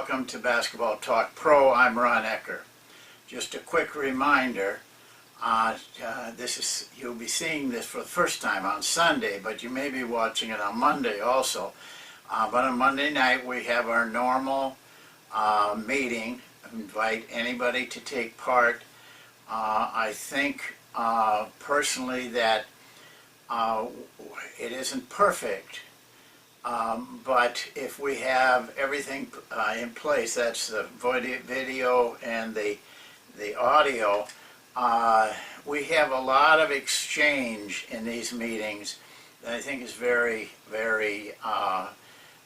welcome to Basketball Talk Pro. I'm Ron Ekker. Just a quick reminder, you'll be seeing this for the first time on Sunday, but you may be watching it on Monday also. But on Monday night we have our normal meeting. Invite anybody to take part. I think personally that it isn't perfect. But if we have everything in place, that's the video and the audio, we have a lot of exchange in these meetings that I think is very, very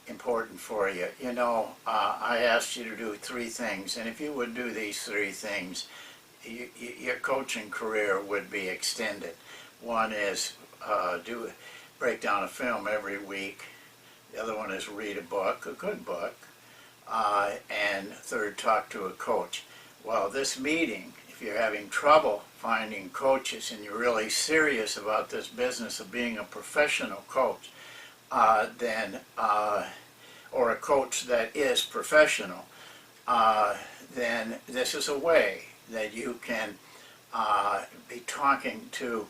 important for you. You know, I asked you to do 3 things, and if you would do these 3 things, your coaching career would be extended. One is break down a film every week. The other one is read a book, a good book, and third, talk to a coach. Well, this meeting, if you're having trouble finding coaches and you're really serious about this business of being a professional coach, or a coach that is professional, then this is a way that you can be talking to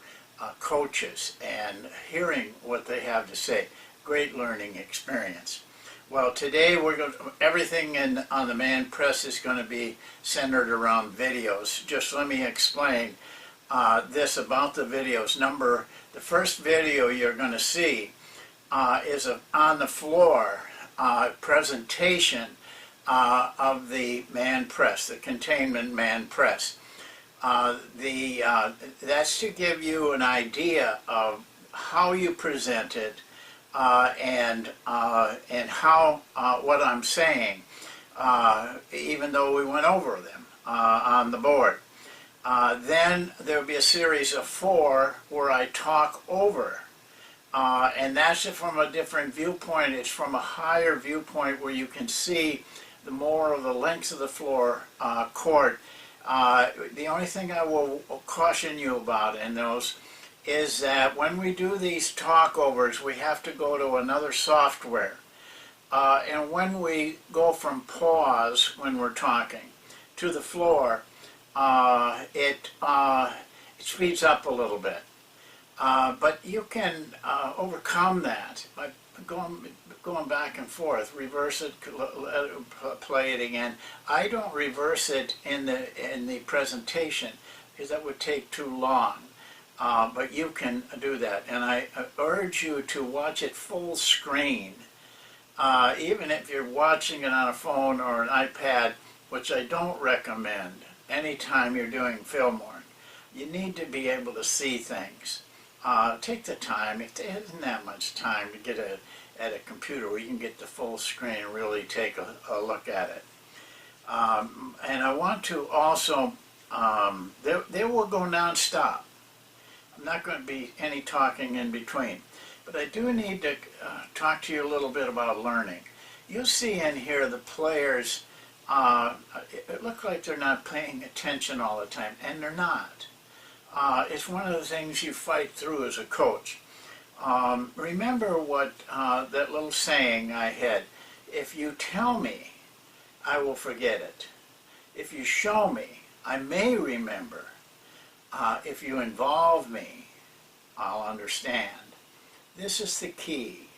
coaches and hearing what they have to say. Great learning experience. Well, today everything on the Man Press is going to be centered around videos. Just let me explain this about the videos. The first video you're going to see is an on the floor presentation of the Man Press, the containment Man Press. That's to give you an idea of how you present it, and how what I'm saying, even though we went over them on the board. Then there will be a series of 4 where I talk over, and that's from a different viewpoint. It's from a higher viewpoint where you can see the more of the length of the floor court. The only thing I will caution you about in those is that when we do these talkovers, we have to go to another software. And when we go from pause when we're talking to the floor, it speeds up a little bit. But you can overcome that by going back and forth, reverse it, play it again. I don't reverse it in the presentation because that would take too long. But you can do that, and I urge you to watch it full screen, even if you're watching it on a phone or an iPad, which I don't recommend anytime you're doing film work. You need to be able to see things. Take the time. It isn't that much time to get at a computer where you can get the full screen and really take a look at it. And I want to also, they will go non-stop. I'm not going to be any talking in between, but I do need to talk to you a little bit about learning. You see in here the players, it looks like they're not paying attention all the time, and they're not. It's one of the things you fight through as a coach. Remember what that little saying I had, if you tell me, I will forget it. If you show me, I may remember. If you involve me, I'll understand. This is the key,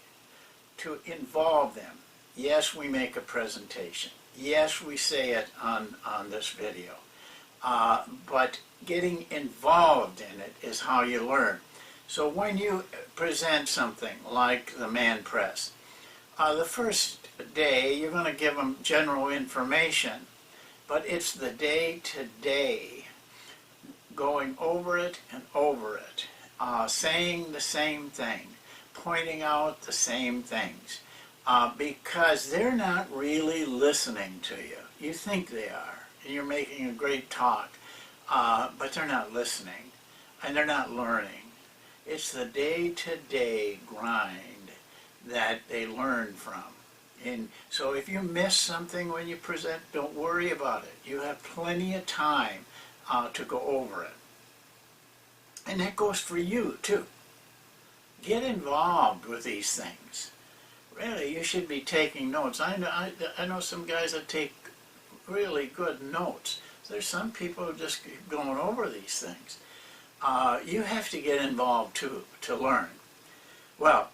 to involve them. Yes, we make a presentation. Yes, we say it on this video. But getting involved in it is how you learn. So when you present something like the Man Press, the first day you're going to give them general information, but it's the day-to-day going over it and over it, saying the same thing, pointing out the same things, because they're not really listening to you. You think they are, and you're making a great talk, but they're not listening, and they're not learning. It's the day-to-day grind that they learn from. And so if you miss something when you present, don't worry about it. You have plenty of time to go over it. And that goes for you too. Get involved with these things. really, you should be taking notes. I know some guys that take really good notes. There's some people who just keep going over these things. You have to get involved to learn. Well,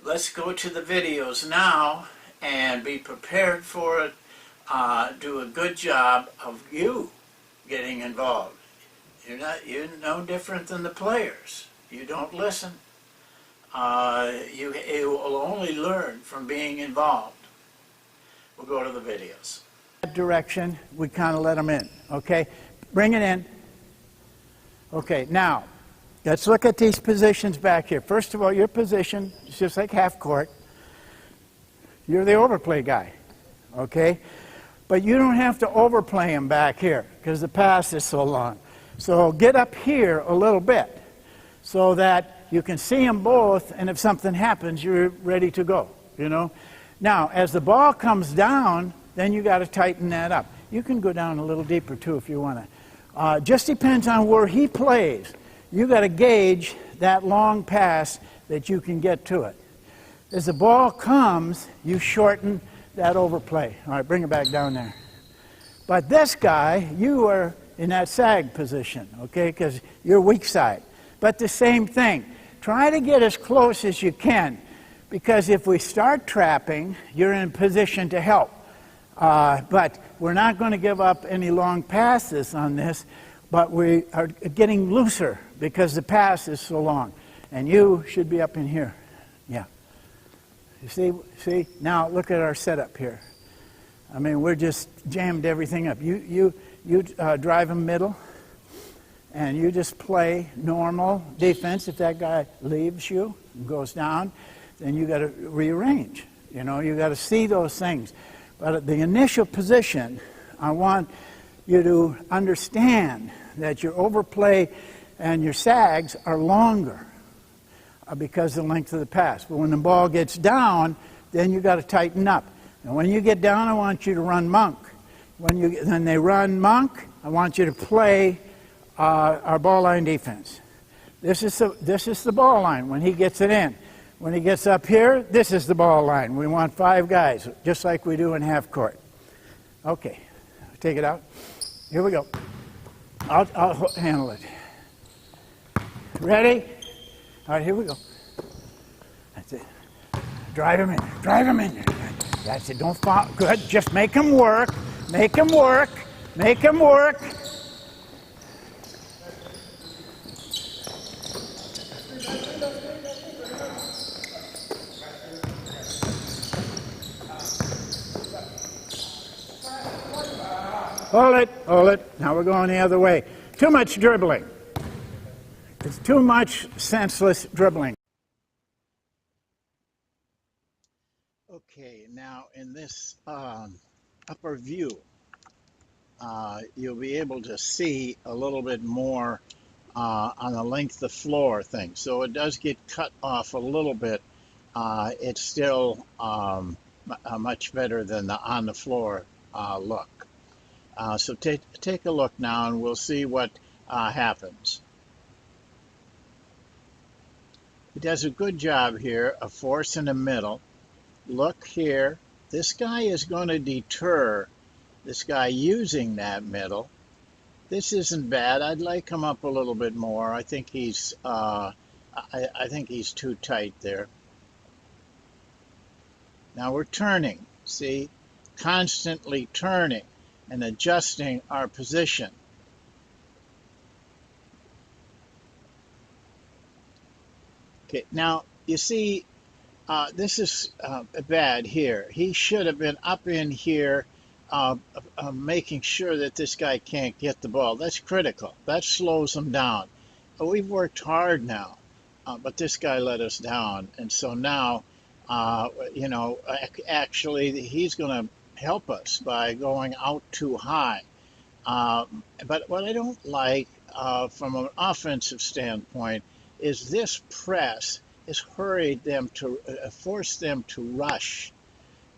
let's go to the videos now and be prepared for it. Do a good job of you getting involved. You're no different than the players. You don't listen. You will only learn from being involved. We'll go to the videos. That direction, we kind of let them in, okay? Bring it in. Okay, now, let's look at these positions back here. First of all, your position is just like half court. You're the overplay guy, okay? But you don't have to overplay them back here because the pass is so long. So get up here a little bit so that you can see them both, and if something happens, you're ready to go, you know? Now, as the ball comes down, then you got to tighten that up. You can go down a little deeper too if you want to. Just depends on where he plays. You got to gauge that long pass that you can get to it. As the ball comes, you shorten that overplay. All right, bring it back down there. But this guy, you are in that sag position, okay, because you're weak side. But the same thing. Try to get as close as you can, because if we start trapping, you're in position to help. But we're not going to give up any long passes on this, but we are getting looser because the pass is so long. And you should be up in here. Yeah. You see? Now look at our setup here. I mean, we're just jammed everything up. You drive them middle, and you just play normal defense. If that guy leaves you and goes down, then you got to rearrange. You know, you got to see those things. But at the initial position, I want you to understand that your overplay and your sags are longer because of the length of the pass. But when the ball gets down, then you got to tighten up. And when you get down, I want you to run monk. When they run monk, I want you to play our ball line defense. This is the ball line when he gets it in. When he gets up here, this is the ball line. We want 5 guys, just like we do in half court. Okay, take it out. Here we go. I'll handle it. Ready? All right, here we go. That's it. Drive him in. Drive him in. That's it. Don't fall. Good. Just make him work. Make him work. Make him work. Hold it, hold it. Now we're going the other way. Too much dribbling. It's too much senseless dribbling. Okay, now in this upper view, you'll be able to see a little bit more on the length of floor thing. So it does get cut off a little bit. It's still much better than the on the floor look. So take a look now, and we'll see what happens. He does a good job here of force in the middle. Look here. This guy is going to deter this guy using that middle. This isn't bad. I'd like him up a little bit more. I think he's I think he's too tight there. Now we're turning. See, constantly turning and adjusting our position. Okay, now you see, this is bad here. He should have been up in here making sure that this guy can't get the ball. That's critical. That slows him down. We've worked hard now, but this guy let us down. And so now, you know, actually he's going to help us by going out too high. But what I don't like from an offensive standpoint is this press has hurried them to force them to rush.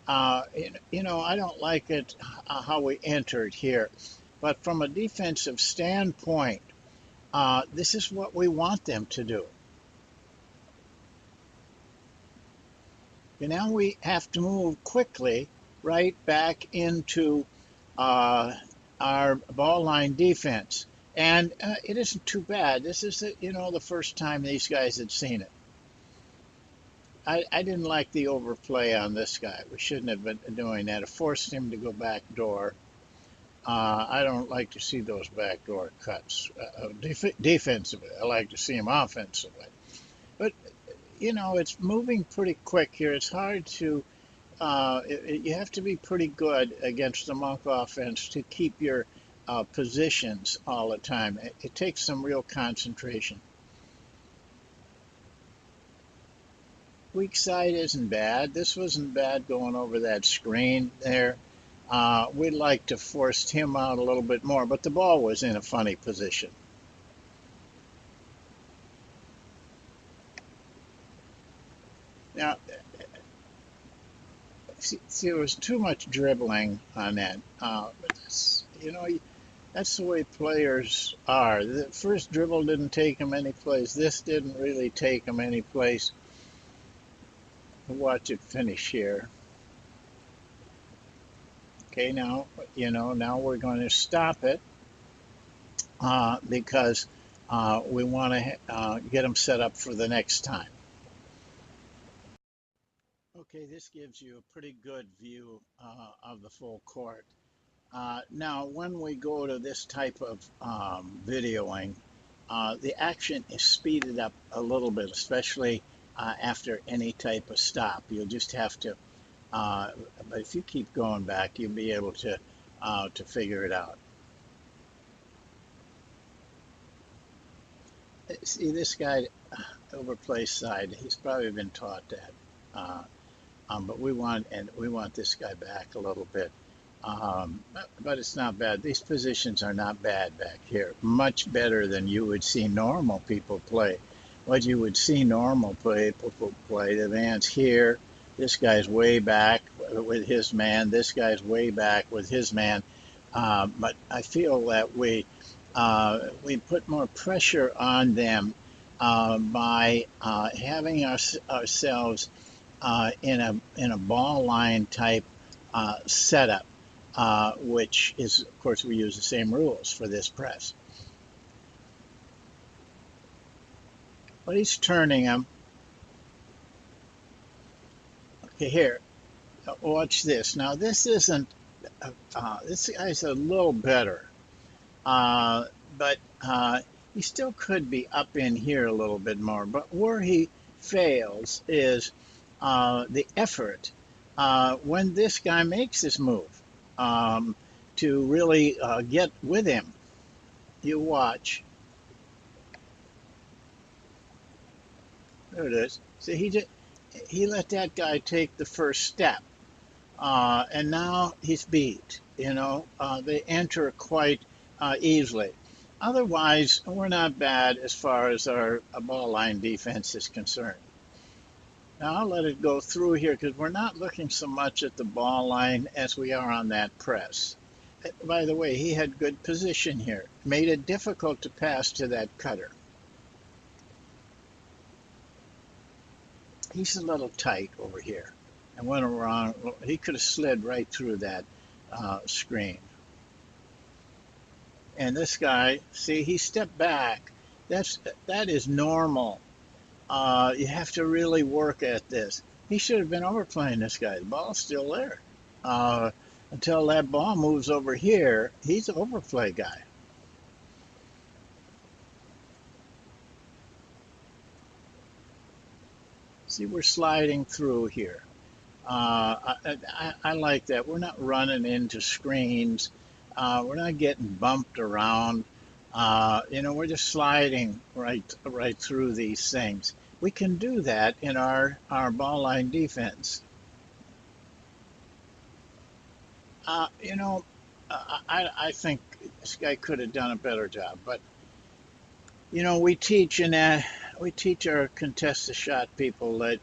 You know, I don't like it how we entered here. But from a defensive standpoint, this is what we want them to do. And now we have to move quickly right back into uh, our ball line defense. And it isn't too bad. This is, the first time these guys had seen it. I didn't like the overplay on this guy. We shouldn't have been doing that. It forced him to go back door. I don't like to see those backdoor cuts defensively. I like to see them offensively. But, it's moving pretty quick here. It's hard to, you have to be pretty good against the Monk offense to keep your positions all the time. It takes some real concentration. Weak side isn't bad. This wasn't bad going over that screen there. We'd like to force him out a little bit more, but the ball was in a funny position. Now, see, there was too much dribbling on that. But that's the way players are. The first dribble didn't take him any place. This didn't really take him any place. Watch it finish here. Okay, now we're going to stop it because we want to get them set up for the next time. Okay, this gives you a pretty good view of the full court. Now, when we go to this type of videoing, the action is speeded up a little bit, especially after any type of stop. You'll just have to, but if you keep going back, you'll be able to figure it out. See, this guy overplay side, he's probably been taught that. But we want this guy back a little bit. But it's not bad. These positions are not bad back here. Much better than you would see normal people play. What you would see normal people play, the man's here. This guy's way back with his man. This guy's way back with his man. But I feel that we put more pressure on them by having ourselves in a ball line type setup, which is, of course, we use the same rules for this press. But he's turning them. Okay, here, watch this. Now, this isn't, this guy's a little better, but he still could be up in here a little bit more. But where he fails is the effort when this guy makes this move to really get with him. You watch. There it is. See, he let that guy take the first step, and now he's beat. They enter quite easily. Otherwise, we're not bad as far as our ball line defense is concerned. Now I'll let it go through here because we're not looking so much at the ball line as we are on that press. By the way, he had good position here. Made it difficult to pass to that cutter. He's a little tight over here and went around. He could have slid right through that screen. And this guy, see, he stepped back. That is normal. You have to really work at this. He should have been overplaying this guy. The ball's still there. Until that ball moves over here, he's an overplay guy. See, we're sliding through here. I like that. We're not running into screens. We're not getting bumped around. We're just sliding right through these things. We can do that in our ball line defense. I think this guy could have done a better job, but we teach our contested shot people that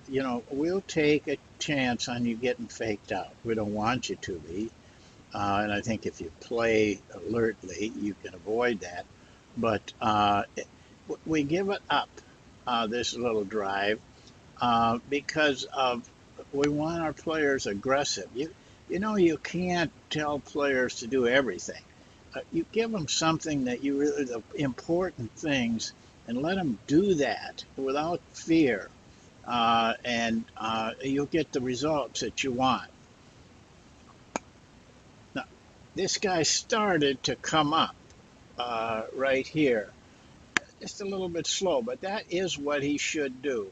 we'll take a chance on you getting faked out. We don't want you to be, and I think if you play alertly, you can avoid that. But we give it up this little drive because of we want our players aggressive. You know, you can't tell players to do everything. You give them something that you really, the important things, and let them do that without fear, and you'll get the results that you want. Now, this guy started to come up right here, just a little bit slow, but that is what he should do.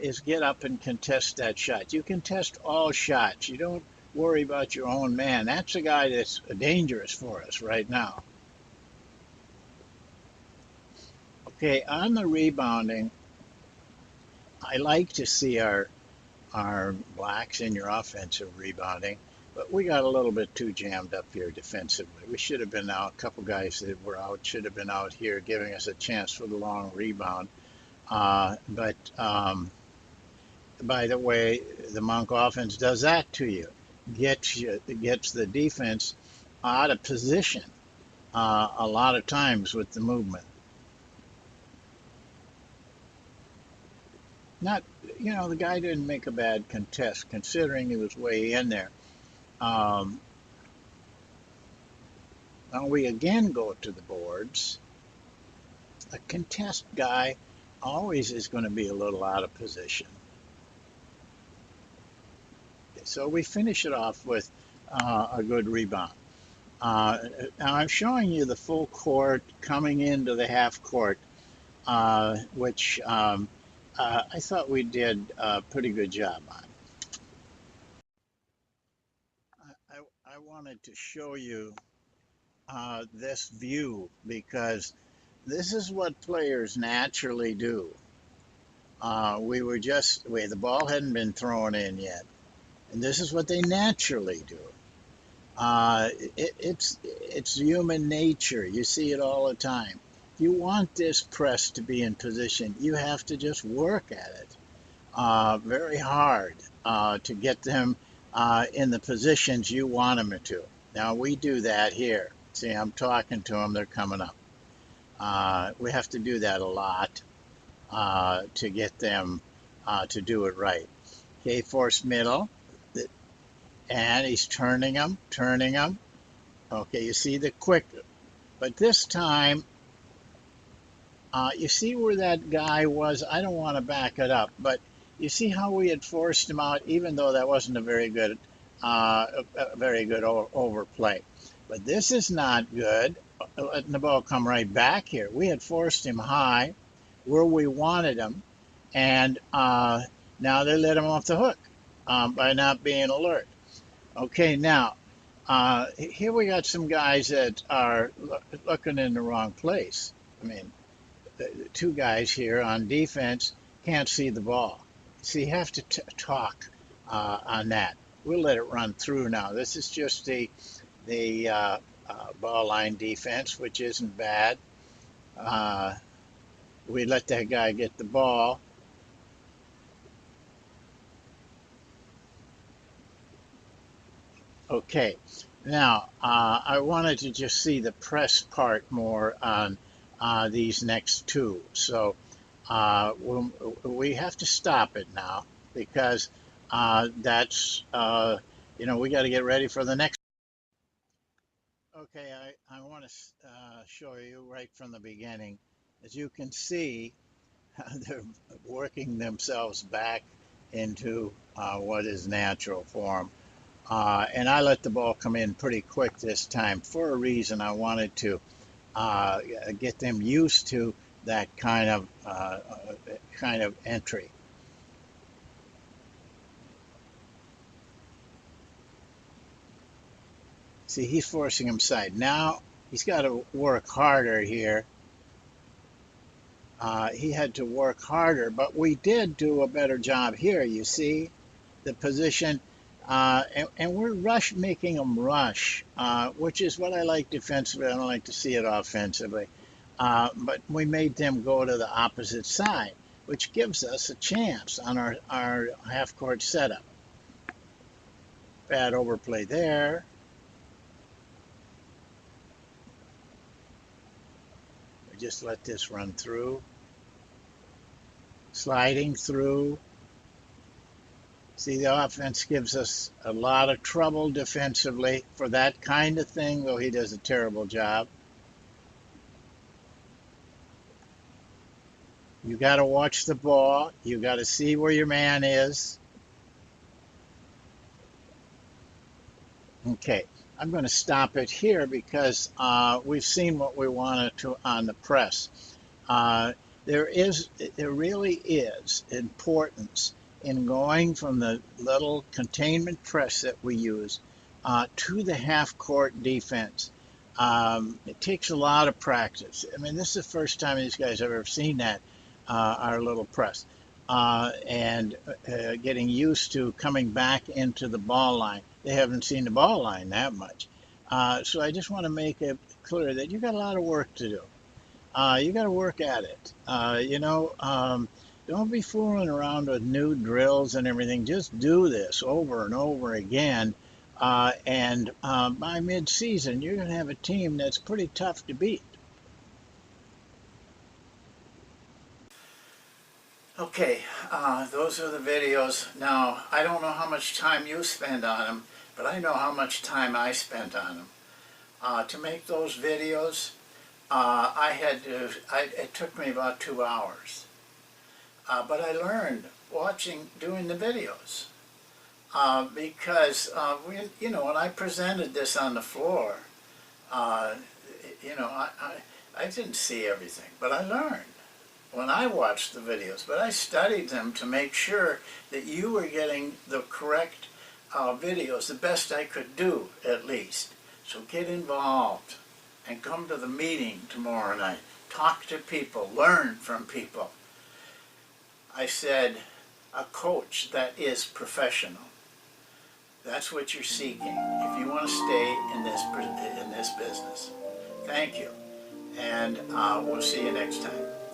Is get up and contest that shot. You contest all shots. You don't worry about your own man. That's a guy that's dangerous for us right now. Okay, on the rebounding, I like to see our blacks in your offensive rebounding, but we got a little bit too jammed up here defensively. We should have been out. A couple guys that were out should have been out here, giving us a chance for the long rebound. But by the way, the Monk offense does that to you. Gets the defense out of position a lot of times with the movement. Not, you know, the guy didn't make a bad contest considering he was way in there. Um, Now we again go to the boards. A contest guy always is going to be a little out of position. So we finish it off with a good rebound. Now I'm showing you the full court coming into the half court, which I thought we did a pretty good job on. I wanted to show you this view because this is what players naturally do. The ball hadn't been thrown in yet, and this is what they naturally do. It's human nature. You see it all the time. If you want this press to be in position, you have to just work at it very hard to get them in the positions you want them to. Now we do that here. See, I'm talking to them, they're coming up. We have to do that a lot to get them to do it right. Okay, force middle, and he's turning them. Okay, you see the quick, but this time, you see where that guy was. I don't want to back it up, but you see how we had forced him out, even though that wasn't a very good overplay. But this is not good. Letting the ball come right back here. We had forced him high where we wanted him, and now they let him off the hook by not being alert. Okay, now here we got some guys that are looking in the wrong place. I mean, the two guys here on defense can't see the ball. So you have to talk on that. We'll let it run through now. This is just the ball line defense, which isn't bad. Uh, we let that guy get the ball. Okay, now I wanted to just see the press part more on these next two. So we have to stop it now because that's, we got to get ready for the next. Okay, I want to show you right from the beginning. As you can see, they're working themselves back into what is natural for them. And I let the ball come in pretty quick this time for a reason. I wanted to get them used to that kind of entry. See, he's forcing him side. Now he's got to work harder here. He had to work harder, but we did do a better job here. You see the position, and we're making them rush, which is what I like defensively. I don't like to see it offensively. But we made them go to the opposite side, which gives us a chance on our half court setup. Bad overplay there. We just let this run through. Sliding through. See, the offense gives us a lot of trouble defensively for that kind of thing, though he does a terrible job. You got to watch the ball. You got to see where your man is. Okay, I'm going to stop it here because we've seen what we wanted to on the press. Uh, there really is importance in going from the little containment press that we use to the half-court defense. It takes a lot of practice. I mean, this is the first time these guys have ever seen that, our little press, and getting used to coming back into the ball line. They haven't seen the ball line that much. So I just want to make it clear that you got a lot of work to do. You got to work at it. Don't be fooling around with new drills and everything. Just do this over and over again. And by mid-season, you're going to have a team that's pretty tough to beat. Okay, those are the videos. Now, I don't know how much time you spend on them, but I know how much time I spent on them. To make those videos, it took me about 2 hours. But I learned doing the videos. Because, when I presented this on the floor, I didn't see everything, but I learned when I watched the videos. But I studied them to make sure that you were getting the correct videos, the best I could do, at least. So get involved and come to the meeting tomorrow night. Talk to people, learn from people. I said, a coach that is professional. That's what you're seeking if you want to stay in this business. Thank you, and we'll see you next time.